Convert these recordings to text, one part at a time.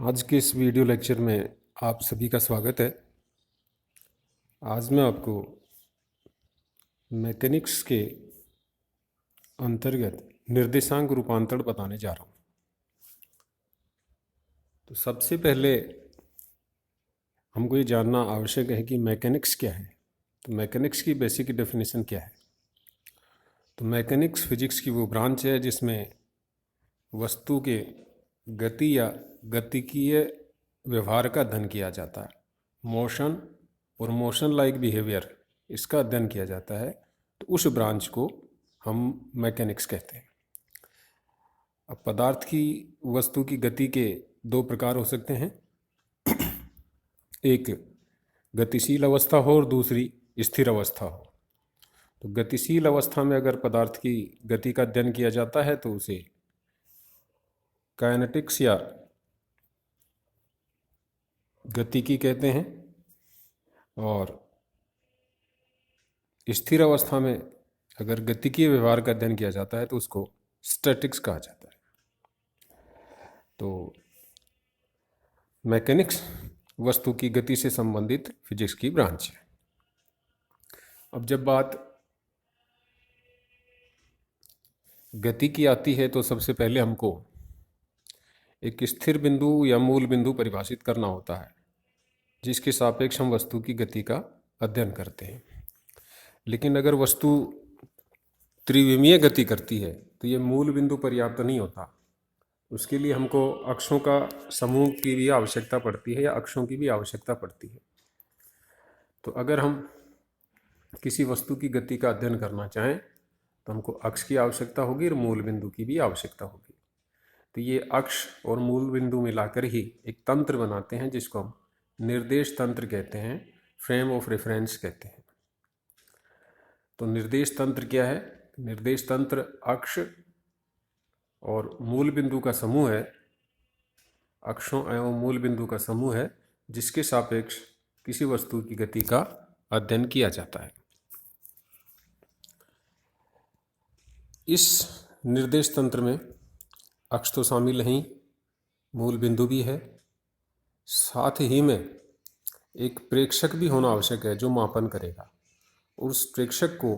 आज के इस वीडियो लेक्चर में आप सभी का स्वागत है। आज मैं आपको मैकेनिक्स के अंतर्गत निर्देशांक रूपांतरण बताने जा रहा हूँ। तो सबसे पहले हमको ये जानना आवश्यक है कि मैकेनिक्स क्या है। तो मैकेनिक्स की बेसिक डेफिनेशन क्या है। तो मैकेनिक्स फिजिक्स की वो ब्रांच है जिसमें वस्तु के गति या गतिकीय व्यवहार का अध्ययन किया जाता है। मोशन और मोशन लाइक बिहेवियर इसका अध्ययन किया जाता है। तो उस ब्रांच को हम मैकेनिक्स कहते हैं। अब पदार्थ की वस्तु की गति के दो प्रकार हो सकते हैं, एक गतिशील अवस्था हो और दूसरी स्थिर अवस्था हो। तो गतिशील अवस्था में अगर पदार्थ की गति का अध्ययन किया जाता है तो उसे काइनेटिक्स या गतिकी कहते हैं, और स्थिर अवस्था में अगर गतिकीय व्यवहार का अध्ययन किया जाता है तो उसको स्टैटिक्स कहा जाता है। तो मैकेनिक्स वस्तु की गति से संबंधित फिजिक्स की ब्रांच है। अब जब बात गति की आती है तो सबसे पहले हमको एक स्थिर बिंदु या मूल बिंदु परिभाषित करना होता है जिसके सापेक्ष हम वस्तु की गति का अध्ययन करते हैं। लेकिन अगर वस्तु त्रिविमीय गति करती है तो ये मूल बिंदु पर्याप्त नहीं होता। उसके लिए हमको अक्षों का समूह की भी आवश्यकता पड़ती है या अक्षों की भी आवश्यकता पड़ती है। तो अगर हम किसी वस्तु की गति का अध्ययन करना चाहें तो हमको अक्ष की आवश्यकता होगी और मूल बिंदु की भी आवश्यकता होगी। तो ये अक्ष और मूल बिंदु मिलाकर ही एक तंत्र बनाते हैं जिसको हम निर्देश तंत्र कहते हैं, फ्रेम ऑफ रेफरेंस कहते हैं। तो निर्देश तंत्र क्या है? निर्देश तंत्र अक्ष और मूल बिंदु का समूह है, अक्षों एवं मूल बिंदु का समूह है जिसके सापेक्ष किसी वस्तु की गति का अध्ययन किया जाता है। इस निर्देश तंत्र में अक्ष तो शामिल नहीं, मूल बिंदु भी है, साथ ही में एक प्रेक्षक भी होना आवश्यक है जो मापन करेगा। उस प्रेक्षक को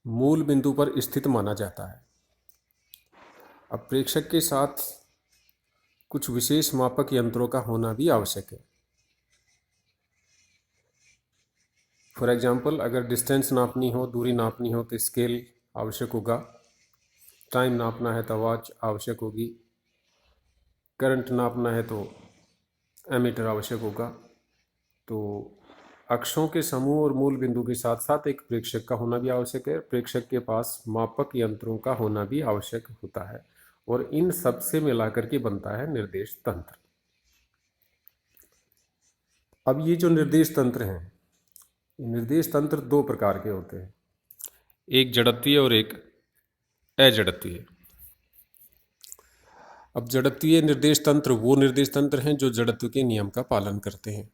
मूल बिंदु पर स्थित माना जाता है। अब प्रेक्षक के साथ कुछ विशेष मापक यंत्रों का होना भी आवश्यक है। फॉर एग्जाम्पल, अगर डिस्टेंस नापनी हो, दूरी नापनी हो तो स्केल आवश्यक होगा, टाइम नापना है तो वॉच आवश्यक होगी, करंट नापना है तो एमीटर आवश्यक होगा। तो अक्षों के समूह और मूल बिंदु के साथ साथ एक प्रेक्षक का होना भी आवश्यक है। प्रेक्षक के पास मापक यंत्रों का होना भी आवश्यक होता है और इन सब से मिलाकर के बनता है निर्देश तंत्र। अब ये जो निर्देश तंत्र हैं, निर्देश तंत्र दो प्रकार के होते हैं, एक जड़त्वीय और एक अजड़त्वीय। अब जड़त्वीय निर्देश तंत्र वो निर्देश तंत्र हैं जो जड़त्व के नियम का पालन करते हैं।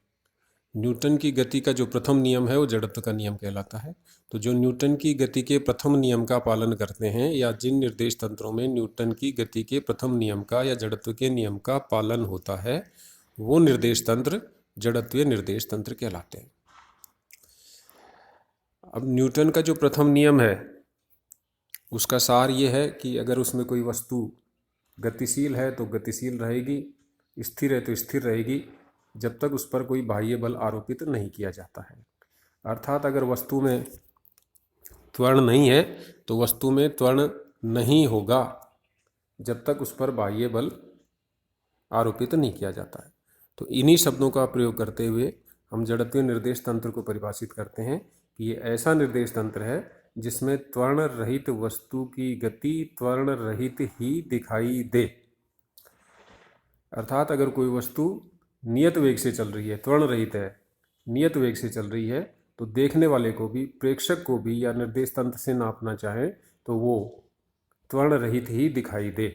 न्यूटन की गति का जो प्रथम नियम है वो जड़त्व का नियम कहलाता है। तो जो न्यूटन की गति के प्रथम नियम का पालन करते हैं या जिन निर्देश तंत्रों में न्यूटन की गति के प्रथम नियम का या जड़त्व के नियम का पालन होता है वो निर्देश तंत्र जड़त्वीय निर्देश तंत्र कहलाते हैं। अब न्यूटन का जो प्रथम नियम है उसका सार ये है कि अगर उसमें कोई वस्तु गतिशील है तो गतिशील रहेगी, स्थिर है तो स्थिर रहेगी, जब तक उस पर कोई बाह्य बल आरोपित नहीं किया जाता है। अर्थात अगर वस्तु में त्वरण नहीं है तो वस्तु में त्वरण नहीं होगा जब तक उस पर बाह्य बल आरोपित नहीं किया जाता है। तो इन्हीं शब्दों का प्रयोग करते हुए हम जड़त्वीय निर्देश तंत्र को परिभाषित करते हैं कि ये ऐसा निर्देश तंत्र है जिसमें त्वरण रहित वस्तु की गति त्वरण रहित ही दिखाई दे। अर्थात अगर कोई वस्तु नियत वेग से चल रही है, त्वरण रहित है, नियत वेग से चल रही है, तो देखने वाले को भी, प्रेक्षक को भी या निर्देश तंत्र से नापना चाहे तो वो त्वरण रहित ही दिखाई दे,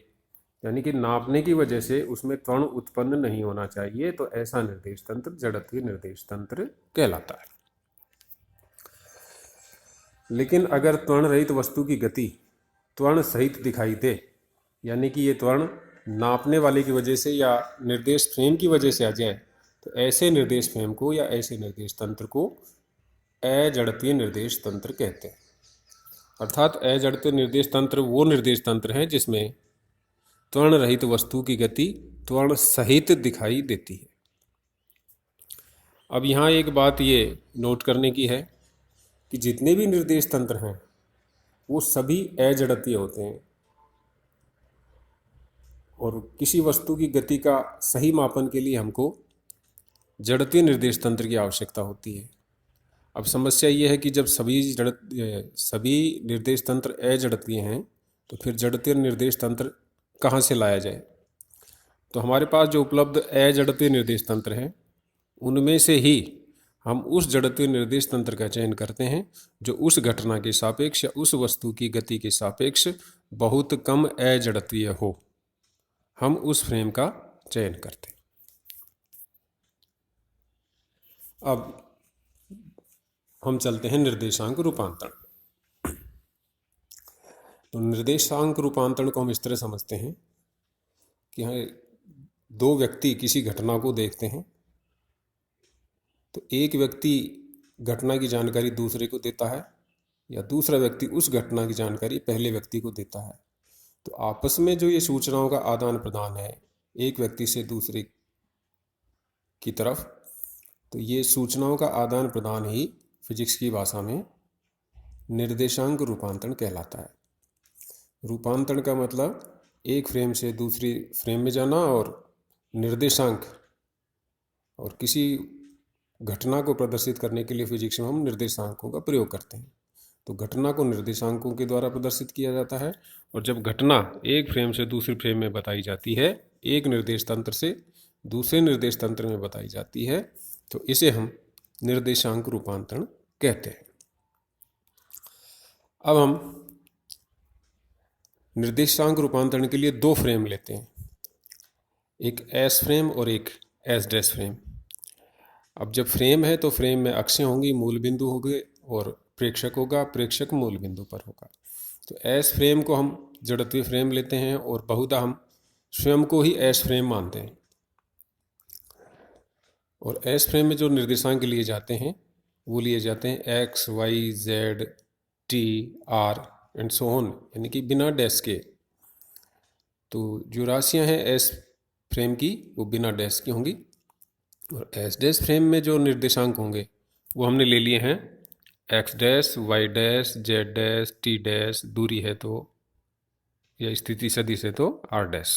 यानी कि नापने की वजह से उसमें त्वरण उत्पन्न नहीं होना चाहिए। तो ऐसा निर्देश तंत्र जड़त्वीय निर्देश तंत्र कहलाता है। लेकिन अगर त्वरण रहित वस्तु की गति त्वरण सहित दिखाई दे, यानी कि ये त्वरण नापने वाले की वजह से या निर्देश फ्रेम की वजह से आ जाए तो ऐसे निर्देश फ्रेम को या ऐसे निर्देश तंत्र को अजड़त्वीय निर्देश तंत्र कहते हैं। अर्थात अजड़त्वीय निर्देश तंत्र वो निर्देश तंत्र है जिसमें त्वरण रहित वस्तु की गति त्वरण सहित दिखाई देती है। अब यहाँ एक बात ये नोट करने की है कि जितने भी निर्देश तंत्र हैं वो सभी अजड़त्वीय होते हैं और किसी वस्तु की गति का सही मापन के लिए हमको जड़त्वीय निर्देश तंत्र की आवश्यकता होती है। अब समस्या ये है कि जब सभी निर्देश तंत्र अजड़त्वीय हैं तो फिर जड़त्वीय निर्देश तंत्र कहाँ से लाया जाए। तो हमारे पास जो उपलब्ध अजड़त्वीय निर्देश तंत्र हैं उनमें से ही हम उस जड़त्वीय निर्देश तंत्र का चयन करते हैं जो उस घटना के सापेक्ष या उस वस्तु की गति के सापेक्ष बहुत कम अजड़त्वीय हो, हम उस फ्रेम का चयन करते हैं। अब हम चलते हैं निर्देशांक रूपांतरण। तो निर्देशांक रूपांतरण को हम इस तरह समझते हैं कि दो व्यक्ति किसी घटना को देखते हैं तो एक व्यक्ति घटना की जानकारी दूसरे को देता है या दूसरा व्यक्ति उस घटना की जानकारी पहले व्यक्ति को देता है। तो आपस में जो ये सूचनाओं का आदान प्रदान है एक व्यक्ति से दूसरे की तरफ, तो ये सूचनाओं का आदान प्रदान ही फिजिक्स की भाषा में निर्देशांक रूपांतरण कहलाता है। रूपांतरण का मतलब एक फ्रेम से दूसरी फ्रेम में जाना और निर्देशांक, और किसी घटना को प्रदर्शित करने के लिए फिजिक्स में हम निर्देशांकों का प्रयोग करते हैं। तो घटना को निर्देशांकों के द्वारा प्रदर्शित किया जाता है और जब घटना एक फ्रेम से दूसरी फ्रेम में बताई जाती है, एक निर्देश तंत्र से दूसरे निर्देश तंत्र में बताई जाती है, तो इसे हम निर्देशांक रूपांतरण कहते हैं। अब हम निर्देशांक रूपांतरण के लिए दो फ्रेम लेते हैं, एक एस फ्रेम और एक एस डैश फ्रेम। अब जब फ्रेम है तो फ्रेम में अक्षें होंगी, मूल बिंदु होंगे और प्रेक्षक होगा, प्रेक्षक मूल बिंदु पर होगा। तो एस फ्रेम को हम जड़त्वीय फ्रेम लेते हैं और बहुधा हम स्वयं को ही एस फ्रेम मानते हैं। और एस फ्रेम में जो निर्देशांक लिए जाते हैं वो लिए जाते हैं x, Y, Z, T, R and so on, यानी कि बिना डैश के। तो जो राशियां हैं एस फ्रेम की वो बिना डैश की होंगी और एस डैश फ्रेम में जो निर्देशांक होंगे वो हमने ले लिए हैं x dash, Y dash, Z dash, T dash, दूरी है तो या स्थिति सदिश है तो आर डैश।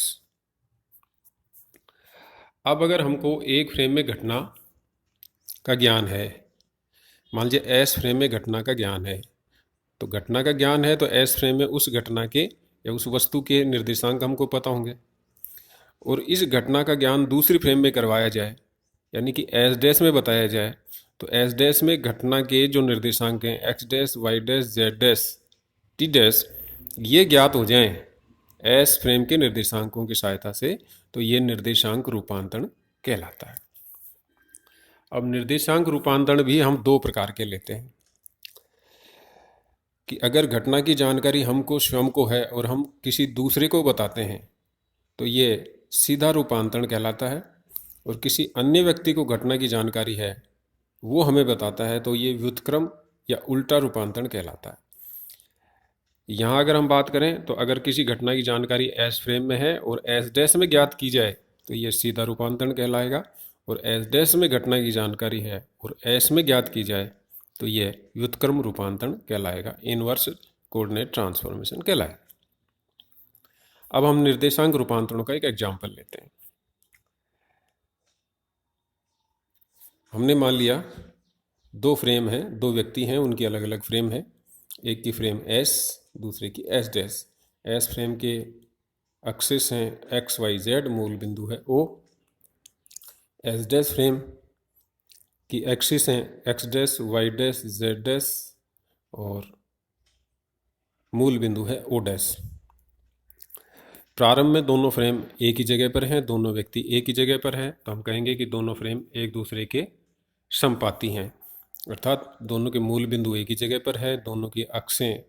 अब अगर हमको एक फ्रेम में घटना का ज्ञान है, मान लीजिए एस फ्रेम में घटना का ज्ञान है, तो घटना का ज्ञान है तो एस फ्रेम में उस घटना के या उस वस्तु के निर्देशांक हमको पता होंगे। और इस घटना का ज्ञान दूसरी फ्रेम में करवाया जाए, यानी कि एस डैश में बताया जाए, तो एस डैश में घटना के जो निर्देशांक हैं x dash, Y dash, Z dash, T dash, ये ज्ञात हो जाएं एस फ्रेम के निर्देशांकों की सहायता से, तो ये निर्देशांक रूपांतरण कहलाता है। अब निर्देशांक रूपांतरण भी हम दो प्रकार के लेते हैं कि अगर घटना की जानकारी हमको स्वयं को है और हम किसी दूसरे को बताते हैं तो ये सीधा रूपांतरण कहलाता है, और किसी अन्य व्यक्ति को घटना की जानकारी है वो हमें बताता है तो ये व्युत्क्रम या उल्टा रूपांतरण कहलाता है। यहाँ अगर हम बात करें तो अगर किसी घटना की जानकारी एस फ्रेम में है और एस डैश में ज्ञात की जाए तो ये सीधा रूपांतरण कहलाएगा, और एस डैश में घटना की जानकारी है और एस में ज्ञात की जाए तो ये व्युत्क्रम रूपांतरण कहलाएगा, इनवर्स कोऑर्डिनेट ट्रांसफॉर्मेशन कहलाएगा। अब हम निर्देशांक रूपांतरणों का एक एग्जाम्पल लेते हैं। हमने मान लिया दो फ्रेम हैं, दो व्यक्ति हैं, उनकी अलग अलग फ्रेम है, एक की फ्रेम एस, दूसरे की एस डैश। एस फ्रेम के एक्सिस हैं एक्स, वाई, जेड, मूल बिंदु है ओ। एस डैश फ्रेम की एक्सिस हैं x dash, Y dash, Z dash और मूल बिंदु है ओ डैश। प्रारंभ में दोनों फ्रेम एक ही जगह पर हैं, दोनों व्यक्ति एक ही जगह पर हैं, तो हम कहेंगे कि दोनों फ्रेम एक दूसरे के समपाती हैं, अर्थात दोनों के मूल बिंदु एक ही जगह पर है, दोनों की अक्षें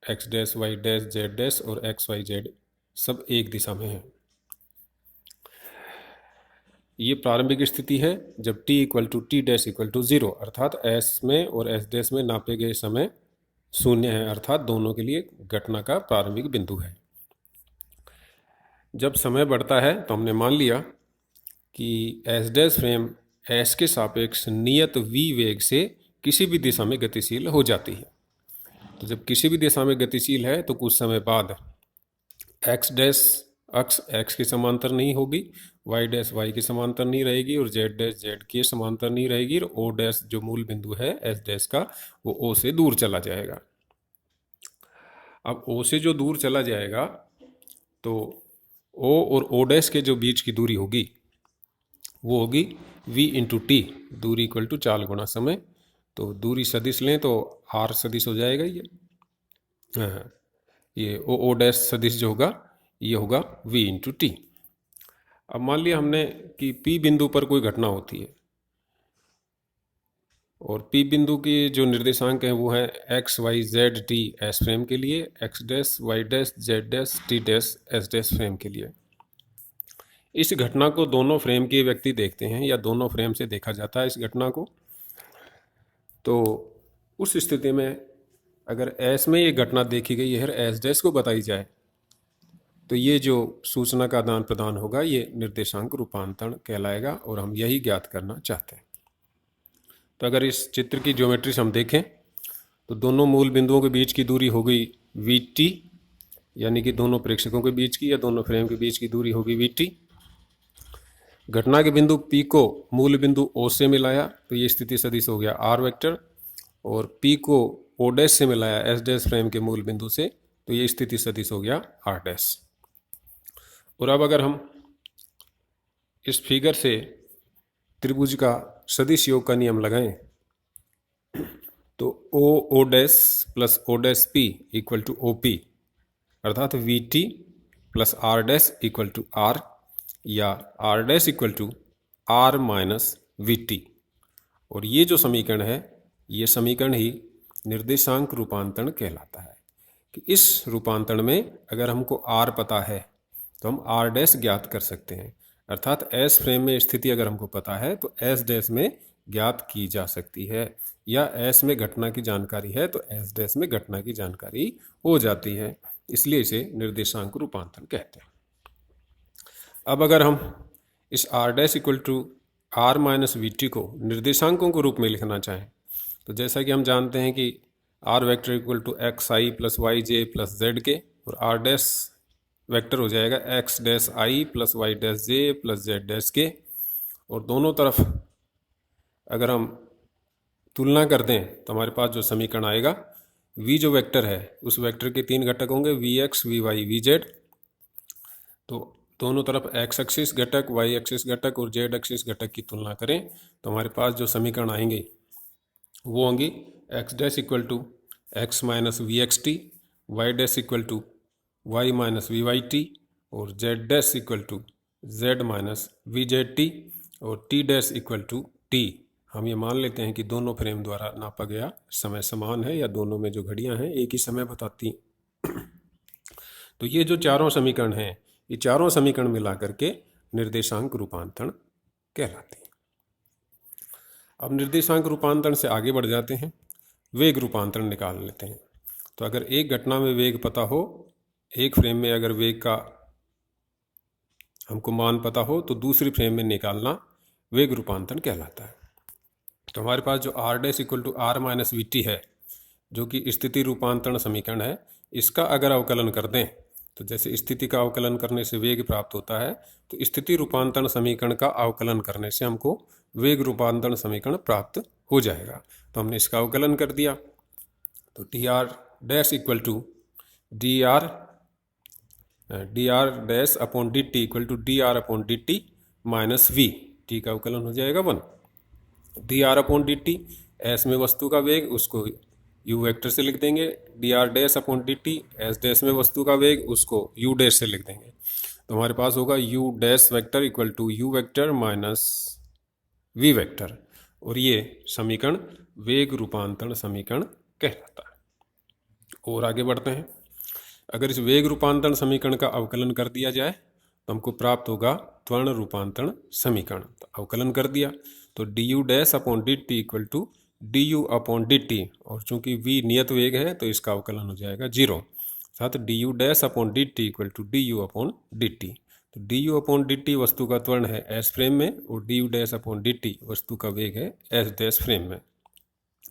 X dash, Y dash, Z dash और एक्स, वाई, जेड सब एक दिशा में हैं। ये प्रारंभिक स्थिति है जब t equal to t dash equal to 0, अर्थात s में और s डैश में नापे गए समय शून्य है, अर्थात दोनों के लिए घटना का प्रारंभिक बिंदु है। जब समय बढ़ता है तो हमने मान लिया कि s डैश फ्रेम s के सापेक्ष नियत v वेग से किसी भी दिशा में गतिशील हो जाती है। तो जब किसी भी दिशा में गतिशील है तो कुछ समय बाद x डैश अक्ष x के समांतर नहीं होगी, y डैश y के समांतर नहीं रहेगी और z डैश z के समांतर नहीं रहेगी, और o डैश जो मूल बिंदु है s डैश का वो o से दूर चला जाएगा। अब o से जो दूर चला जाएगा तो o और o डैश के जो बीच की दूरी होगी वो होगी v इंटू टी, दूरी इक्वल टू चाल गुणा समय। तो दूरी सदिश लें तो r सदिश हो जाएगा ये o डैश सदिश जो होगा ये होगा v इंटू टी। अब मान लिया हमने कि P बिंदु पर कोई घटना होती है और P बिंदु के जो निर्देशांक हैं वो है x y z t s frame के लिए, x dash y dash z dash t dash s dash frame के लिए। इस घटना को दोनों फ्रेम के व्यक्ति देखते हैं या दोनों फ्रेम से देखा जाता है इस घटना को। तो उस स्थिति में अगर s में ये घटना देखी गई है s डैश को बताई जाए तो ये जो सूचना का आदान प्रदान होगा ये निर्देशांक रूपांतरण कहलाएगा, और हम यही ज्ञात करना चाहते हैं। तो अगर इस चित्र की ज्योमेट्री से हम देखें तो दोनों मूल बिंदुओं के बीच की दूरी हो गई वी टी, यानी कि दोनों प्रेक्षकों के बीच की या दोनों फ्रेम के बीच की दूरी होगी वी टी। घटना के बिंदु P को मूल बिंदु O से मिलाया तो ये स्थिति सदिश हो गया R वेक्टर, और P को O डैश से मिलाया S डैश फ्रेम के मूल बिंदु से तो ये स्थिति सदिश हो गया R डैश। और अब अगर हम इस फिगर से त्रिभुज का सदिश योग का नियम लगाएं तो O dash plus O dash P equal to OP, अर्थात VT plus R dash equal to R, या R dash equal to R minus VT। और ये जो समीकरण है ये समीकरण ही निर्देशांक रूपांतरण कहलाता है कि इस रूपांतरण में अगर हमको R पता है तो हम R डैश ज्ञात कर सकते हैं, अर्थात S फ्रेम में स्थिति अगर हमको पता है तो S डैश में ज्ञात की जा सकती है, या S में घटना की जानकारी है तो S डैश में घटना की जानकारी हो जाती है, इसलिए इसे निर्देशांक रूपांतरण कहते हैं। अब अगर हम इस R dash equal to R minus VT को निर्देशांकों के रूप में लिखना चाहें तो जैसा कि हम जानते हैं कि R vector equal to x i plus y j plus z k, और R डैश वेक्टर हो जाएगा x dash i plus y dash j plus z dash k. और दोनों तरफ अगर हम तुलना कर दें तो हमारे पास जो समीकरण आएगा v जो वेक्टर है उस वेक्टर के तीन घटक होंगे vx vy vz। तो दोनों तरफ x एक्सिस घटक, y एक्सिस घटक और z एक्सिस घटक की तुलना करें तो हमारे पास जो समीकरण आएंगे वो होंगी x dash equal to x minus v x t, y dash equal to y minus v y t, और z dash equal to z minus v z t, और t dash equal to t। हम ये मान लेते हैं कि दोनों frame द्वारा नापा गया समय समान है या दोनों में जो घड़ियां हैं एक ही समय बताती हैं। तो ये जो चारों समीकरण हैं ये चारों समीकरण मिला करके निर्देशांक रूपांतरण कहलाते हैं। अब निर्देशांक रूपांतरण से आगे बढ़ जाते हैं, वेग रूपांतरण निकाल लेते हैं। तो अगर एक घटना में वेग पता हो, एक फ्रेम में अगर वेग का हमको मान पता हो तो दूसरी फ्रेम में निकालना वेग रूपांतरण कहलाता है। तो हमारे पास जो R dash equal to R minus v t है जो कि स्थिति रूपांतरण समीकरण है, इसका अगर अवकलन कर दें तो जैसे स्थिति का अवकलन करने से वेग प्राप्त होता है तो स्थिति रूपांतरण समीकरण का अवकलन करने से हमको वेग रूपांतरण समीकरण प्राप्त हो जाएगा। तो हमने इसका अवकलन कर दिया तो d r dash equal to d r dash upon D T equal to d r upon D t minus v, t का अवकलन हो जाएगा 1। D r upon D t, S में वस्तु का वेग उसको यू वेक्टर से लिख देंगे, D r dash upon D t, S dash में वस्तु का वेग उसको यू डैश से लिख देंगे। तो हमारे पास होगा u dash vector equal to u vector minus v vector, और ये समीकरण वेग रूपांतरण समीकरण कहलाता है। और आगे बढ़ते हैं, अगर इस वेग रूपांतरण समीकरण का अवकलन कर दिया जाए तो हमको प्राप्त होगा त्वरण रूपांतरण समीकरण। तो अवकलन कर दिया तो D you dash upon D T equal to D you upon D t, और चूंकि v नियत वेग है तो इसका अवकलन हो जाएगा 0। साथ D you dash upon D T equal to D you upon D T. तो D you upon D T वस्तु का त्वरण है एस फ्रेम में, और D you dash upon D T वस्तु का वेग है एस डैश फ्रेम में।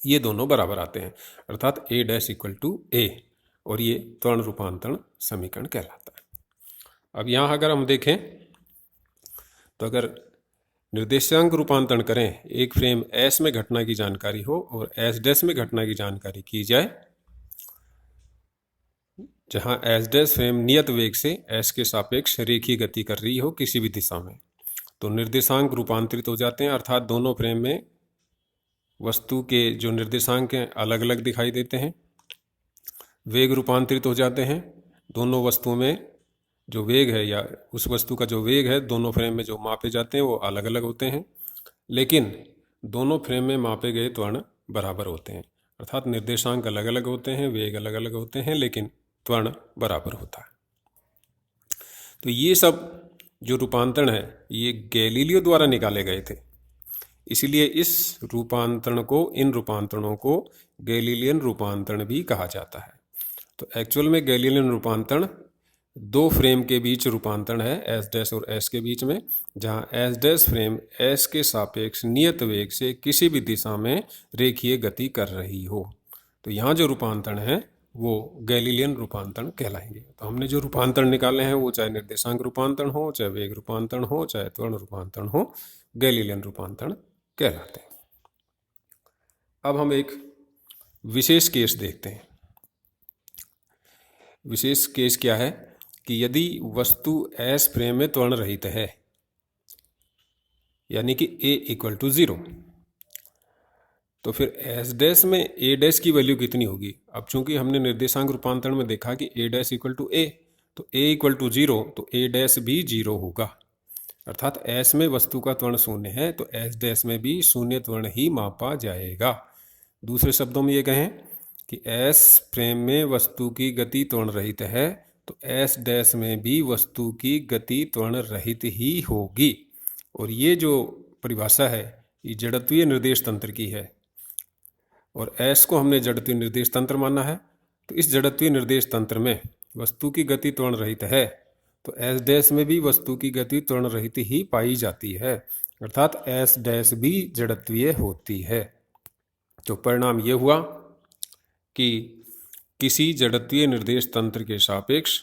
ये दोनों बराबर आते हैं, अर्थात ए डैश इक्वल टू ए, और ये त्वरण रूपांतरण समीकरण कहलाता है। अब यहाँ अगर हम देखें तो अगर निर्देशांक रूपांतरण करें, एक फ्रेम एस में घटना की जानकारी हो और एस डैश में घटना की जानकारी की जाए, जहां एस डैश फ्रेम नियत वेग से एस के सापेक्ष रेखीय गति कर रही हो किसी भी दिशा में, तो निर्देशांक रूपांतरित हो जाते हैं, अर्थात दोनों फ्रेम में वस्तु के जो निर्देशांक हैं अलग अलग दिखाई देते हैं। वेग रूपांतरित हो जाते हैं, दोनों वस्तुओं में जो वेग है या उस वस्तु का जो वेग है दोनों फ्रेम में जो मापे जाते हैं वो अलग अलग होते हैं, लेकिन दोनों फ्रेम में मापे गए त्वरण बराबर होते हैं, अर्थात निर्देशांक अलग अलग होते हैं, वेग अलग अलग होते हैं, लेकिन त्वरण बराबर होता है। तो ये सब जो रूपांतरण है ये गैलीलियो द्वारा निकाले गए थे, इसलिए इस रूपांतरण को, इन रूपांतरणों को गैलीलियन रूपांतरण भी कहा जाता है। तो एक्चुअल में गैलीलियन रूपांतरण दो फ्रेम के बीच रूपांतरण है, एस डैश और एस के बीच में, जहां एस डैश फ्रेम एस के सापेक्ष नियत वेग से किसी भी दिशा में रेखीय गति कर रही हो। तो यहाँ जो रूपांतरण है वो गैलीलियन रूपांतरण कहलाएंगे। तो हमने जो रूपांतरण निकाले हैं वो चाहे निर्देशांक रूपांतरण हो, चाहे वेग रूपांतरण हो, चाहे त्वरण रूपांतरण हो, गैलीलियन रूपांतरण कहलाते हैं। अब हम एक विशेष केस देखते हैं। विशेष केस क्या है कि यदि वस्तु एस फ्रेम में त्वरण रहित है, यानी कि a इक्वल टू 0, तो फिर एस डैश में a डैश की वैल्यू कितनी होगी। अब चूंकि हमने निर्देशांक रूपांतरण में देखा कि a dash equal to a, तो a इक्वल टू 0, तो a डैश भी 0 होगा, अर्थात s में वस्तु का त्वरण 0 है तो s डैश में भी 0 त्वरण ही मापा जाएगा। दूसरे शब्दों में ये कहें कि s फ्रेम में वस्तु की गति त्वरण रहित है तो s डैश में भी वस्तु की गति त्वरण रहित ही होगी। और ये जो परिभाषा है ये जड़त्वीय निर्देश तंत्र की है, और s को हमने जड़त्वीय निर्देश तंत्र माना है। तो इस जड़त्वीय निर्देश तंत्र में वस्तु की गति त्वरण रहित है तो s डैश में भी वस्तु की गति त्वरण रहित ही पाई जाती है, अर्थात s डैश भी जड़त्वीय होती है। तो परिणाम ये हुआ कि किसी जड़त्वीय निर्देश तंत्र के सापेक्ष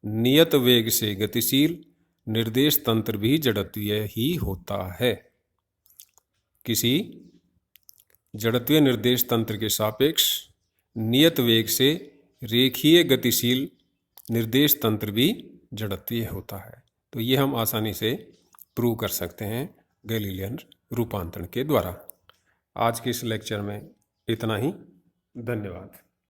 नियत वेग से गतिशील निर्देश तंत्र भी जड़त्वीय ही होता है। किसी जड़त्वीय निर्देश तंत्र के सापेक्ष नियत वेग से रेखीय गतिशील निर्देश तंत्र भी जड़त्वीय होता है। तो ये हम आसानी से प्रूव कर सकते हैं गैलीलियन रूपांतरण के द्वारा। आज के इस लेक्चर में इतना ही। धन्यवाद।